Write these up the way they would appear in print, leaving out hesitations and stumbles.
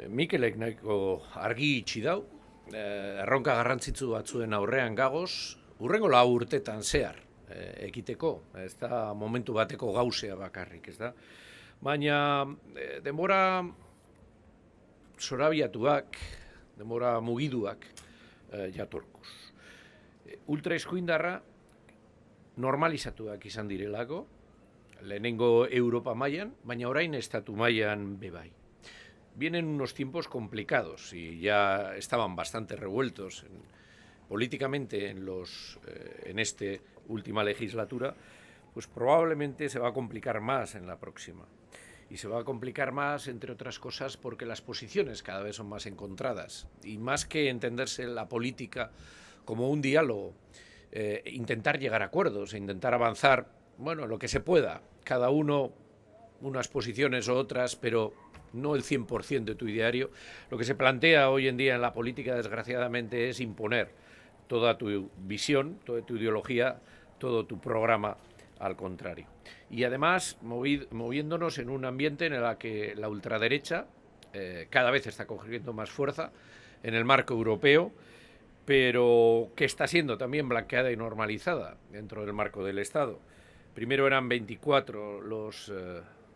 Mikelek nahiko argi itxi dau, erronka garrantzitsu batzuen aurrean gagoz, urrengo 4 urtetan zehar ekiteko, ez da momentu bateko gauzea bakarrik, ez da. Baina denbora zorabiatuak, denbora mugiduak jatorkuz. Ultraeskuindarra normalizatuak izan direlako, lehenengo Europa mailan, baina orain estatu mailan bebai. Vienen unos tiempos complicados y ya estaban bastante revueltos políticamente en esta última legislatura, pues probablemente se va a complicar más en la próxima. Y se va a complicar más, entre otras cosas, porque las posiciones cada vez son más encontradas. Y más que entenderse la política como un diálogo, intentar llegar a acuerdos e intentar avanzar, bueno, lo que se pueda, cada uno unas posiciones o otras, pero no el 100% de tu ideario. Lo que se plantea hoy en día en la política, desgraciadamente, es imponer toda tu visión, toda tu ideología, todo tu programa al contrario. Y además, moviéndonos en un ambiente en el que la ultraderecha cada vez está cogiendo más fuerza en el marco europeo, pero que está siendo también blanqueada y normalizada dentro del marco del Estado. Primero eran 24 los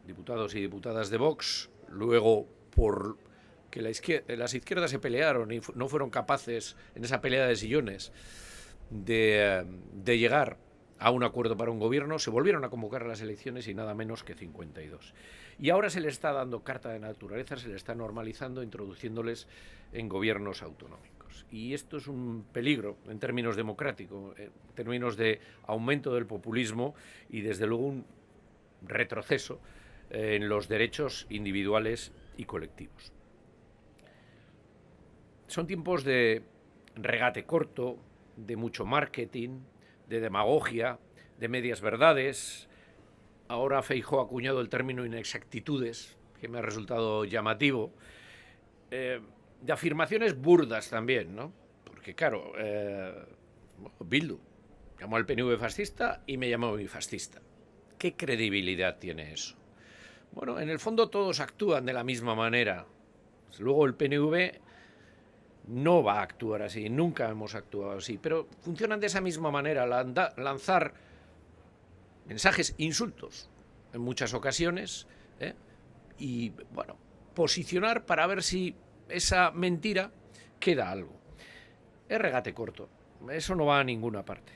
diputados y diputadas de Vox, luego por que las izquierdas se pelearon y no fueron capaces en esa pelea de sillones de llegar a un acuerdo para un gobierno, se volvieron a convocar a las elecciones y nada menos que 52. Y ahora se le está dando carta de naturaleza, se le está normalizando, introduciéndoles en gobiernos autonómicos. Y esto es un peligro en términos democráticos, en términos de aumento del populismo y desde luego un retroceso en los derechos individuales y colectivos. Son tiempos de regate corto, de mucho marketing, de demagogia, de medias verdades. Ahora Feijóo ha acuñado el término inexactitudes, que me ha resultado llamativo, de afirmaciones burdas también, ¿no? Porque claro, Bildu llamó al PNV fascista y me llamó a mí fascista. ¿Qué credibilidad tiene eso? Bueno, en el fondo todos actúan de la misma manera. Luego el PNV no va a actuar así, nunca hemos actuado así, pero funcionan de esa misma manera, lanzar mensajes, insultos en muchas ocasiones, y bueno, posicionar para ver si esa mentira queda algo. Es regate corto, eso no va a ninguna parte.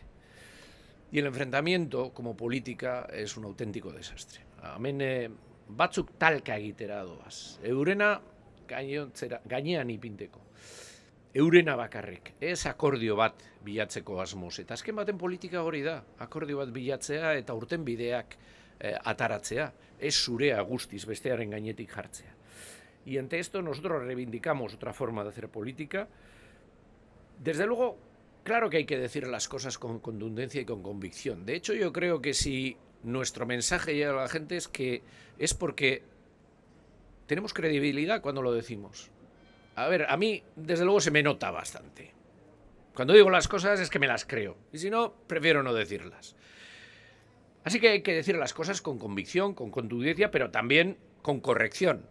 Y el enfrentamiento como política es un auténtico desastre. Hemen batzuk talka egitera doaz. Eurena gainean ipinteko. Eurena bakarrik, ez akordio bat bilatzeko asmoz. Eta azken baten politika hori da, akordio bat bilatzea eta urten bideak ataratzea, ez zurea guztiz bestearen gainetik jartzea. Y ante esto nosotros reivindicamos otra forma de hacer política. Desde luego, claro que hay que decir las cosas con contundencia y con convicción. De hecho, yo creo que si nuestro mensaje llega a la gente es porque tenemos credibilidad cuando lo decimos. A ver, a mí, desde luego, se me nota bastante. Cuando digo las cosas es que me las creo. Y si no, prefiero no decirlas. Así que hay que decir las cosas con convicción, con contundencia, pero también con corrección.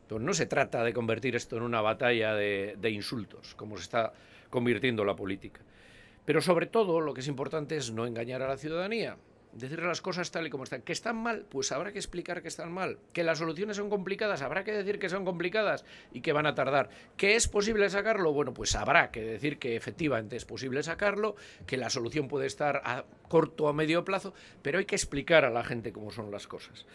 Entonces, no se trata de convertir esto en una batalla de insultos, como se está convirtiendo la política. Pero sobre todo, lo que es importante es no engañar a la ciudadanía. Decir las cosas tal y como están. ¿Que están mal? Pues habrá que explicar que están mal. ¿Que las soluciones son complicadas? Habrá que decir que son complicadas y que van a tardar. ¿Que es posible sacarlo? Bueno, pues habrá que decir que efectivamente es posible sacarlo, que la solución puede estar a corto o a medio plazo, pero hay que explicar a la gente cómo son las cosas.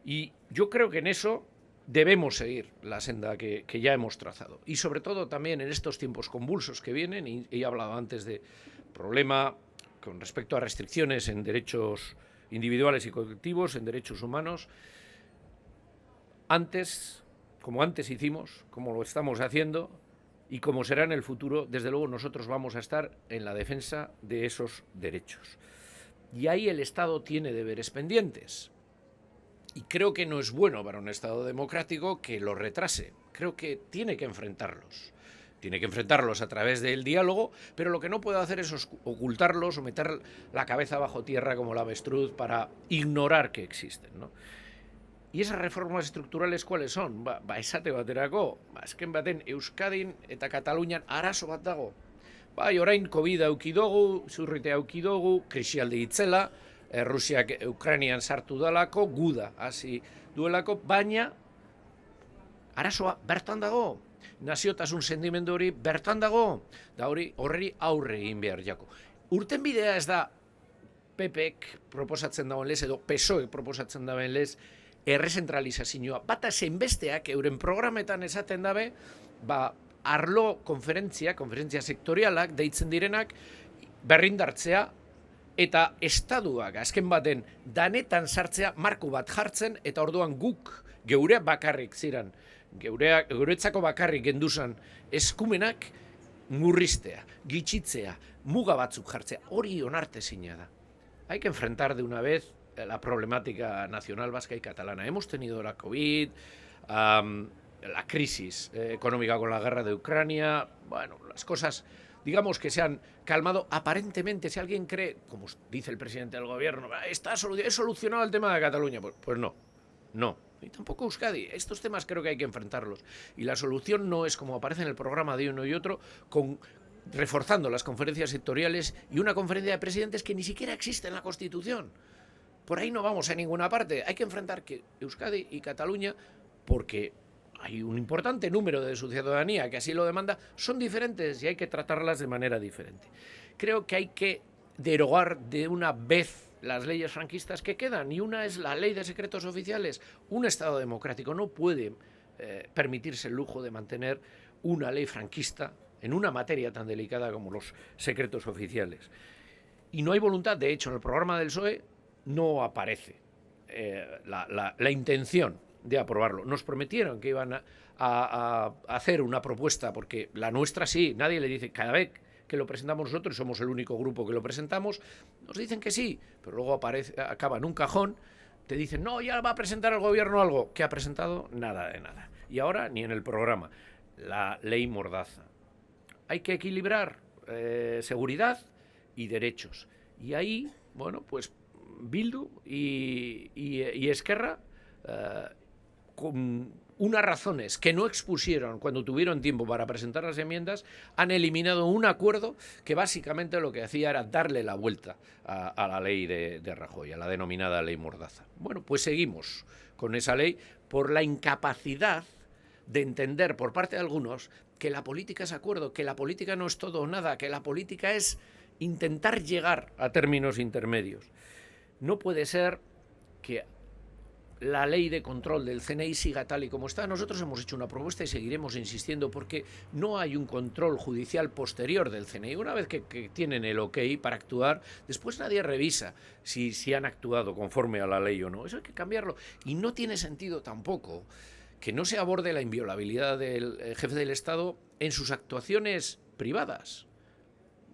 Y yo creo que en eso debemos seguir la senda que ya hemos trazado. Y sobre todo también en estos tiempos convulsos que vienen, y he hablado antes de problema con respecto a restricciones en derechos individuales y colectivos, en derechos humanos, como antes hicimos, como lo estamos haciendo y como será en el futuro, desde luego nosotros vamos a estar en la defensa de esos derechos. Y ahí el Estado tiene deberes pendientes. Y creo que no es bueno para un Estado democrático que los retrase. Creo que tiene que enfrentarlos. Tiene que enfrentarlos a través del diálogo, pero lo que no puede hacer es ocultarlos o meter la cabeza bajo tierra como la avestruz para ignorar que existen, ¿no? Y esas reformas estructurales, ¿cuáles son? Esate baterako, azken baten Euskadin eta Katalunian arazo bat dago. Orain COVID aukidogu, zurrite aukidogu, krisialdi itzela, Rusiak Ukrainian sartu dalako, guda hasi duelako, baina arazoa bertan dago. Naziotasun sentimendu hori bertan dago, da horri aurre egin behar jako. Urtenbidea ez da PPek proposatzen dagoen lez, edo PSOek proposatzen dagoen lez, errezentralizazioa. Bata zenbesteak euren programetan esaten dabe, arlo konferentzia sektorialak deitzen direnak berrindartzea eta estaduak azken baten danetan sartzea marko bat jartzen eta orduan guk geure bakarrik ziren, geuretzako bakarrik genduzan eskumenak murriztea, gitxitzea, muga batzuk jartzea, hori onartezina da. Hay que enfrentar de una vez la problemática nacional vasca y catalana. Hemos tenido la COVID, la crisis económica con la guerra de Ucrania, bueno, las cosas, digamos que se han calmado aparentemente. Si alguien cree, como dice el presidente del gobierno, es solucionado el tema de Cataluña, pues no. Y tampoco Euskadi. Estos temas creo que hay que enfrentarlos. Y la solución no es como aparece en el programa de uno y otro, reforzando las conferencias sectoriales y una conferencia de presidentes que ni siquiera existe en la Constitución. Por ahí no vamos a ninguna parte. Hay que enfrentar que Euskadi y Cataluña, porque hay un importante número de su ciudadanía que así lo demanda, son diferentes y hay que tratarlas de manera diferente. Creo que hay que derogar de una vez las leyes franquistas que quedan, y una es la ley de secretos oficiales. Un Estado democrático no puede permitirse el lujo de mantener una ley franquista en una materia tan delicada como los secretos oficiales. Y no hay voluntad, de hecho, en el programa del PSOE no aparece la intención de aprobarlo. Nos prometieron que iban a hacer una propuesta, porque la nuestra sí, nadie le dice, cada vez que lo presentamos nosotros, somos el único grupo que lo presentamos, nos dicen que sí, pero luego acaba en un cajón, te dicen, no, ya va a presentar el gobierno algo. ¿Qué ha presentado? Nada de nada. Y ahora ni en el programa. La ley Mordaza. Hay que equilibrar seguridad y derechos. Y ahí, bueno, pues Bildu y Esquerra, con unas razones que no expusieron cuando tuvieron tiempo para presentar las enmiendas, han eliminado un acuerdo que básicamente lo que hacía era darle la vuelta a la ley de Rajoy, a la denominada ley Mordaza. Bueno, pues seguimos con esa ley por la incapacidad de entender por parte de algunos que la política es acuerdo, que la política no es todo o nada, que la política es intentar llegar a términos intermedios. No puede ser que la ley de control del CNI siga tal y como está. Nosotros hemos hecho una propuesta y seguiremos insistiendo porque no hay un control judicial posterior del CNI. Una vez que tienen el ok para actuar, después nadie revisa si han actuado conforme a la ley o no. Eso hay que cambiarlo. Y no tiene sentido tampoco que no se aborde la inviolabilidad del jefe del Estado en sus actuaciones privadas.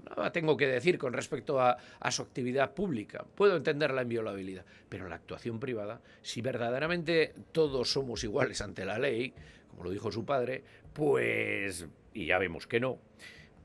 Nada tengo que decir con respecto a su actividad pública. Puedo entender la inviolabilidad, pero la actuación privada, si verdaderamente todos somos iguales ante la ley, como lo dijo su padre, pues, y ya vemos que no,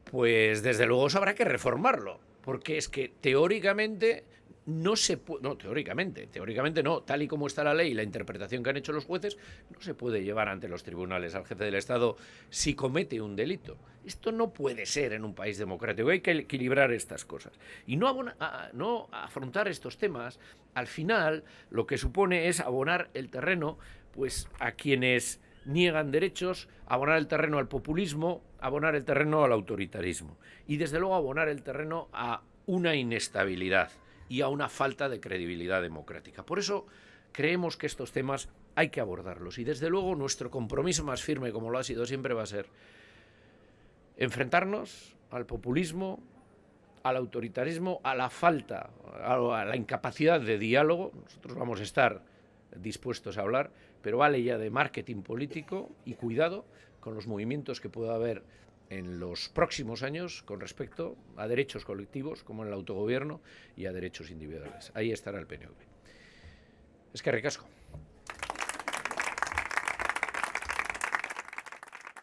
pues desde luego habrá que reformarlo, porque es que teóricamente no se puede, no, teóricamente no, tal y como está la ley y la interpretación que han hecho los jueces, no se puede llevar ante los tribunales al jefe del Estado si comete un delito. Esto no puede ser en un país democrático, hay que equilibrar estas cosas. Y no afrontar estos temas, al final, lo que supone es abonar el terreno pues a quienes niegan derechos, abonar el terreno al populismo, abonar el terreno al autoritarismo. Y desde luego abonar el terreno a una inestabilidad y a una falta de credibilidad democrática. Por eso creemos que estos temas hay que abordarlos. Y desde luego nuestro compromiso más firme, como lo ha sido siempre, va a ser enfrentarnos al populismo, al autoritarismo, a la falta, a la incapacidad de diálogo. Nosotros vamos a estar dispuestos a hablar, pero vale ya de marketing político y cuidado con los movimientos que pueda haber en los próximos años con respecto a derechos colectivos, como en el autogobierno, y a derechos individuales. Ahí estará el PNV. Eskerrik asko.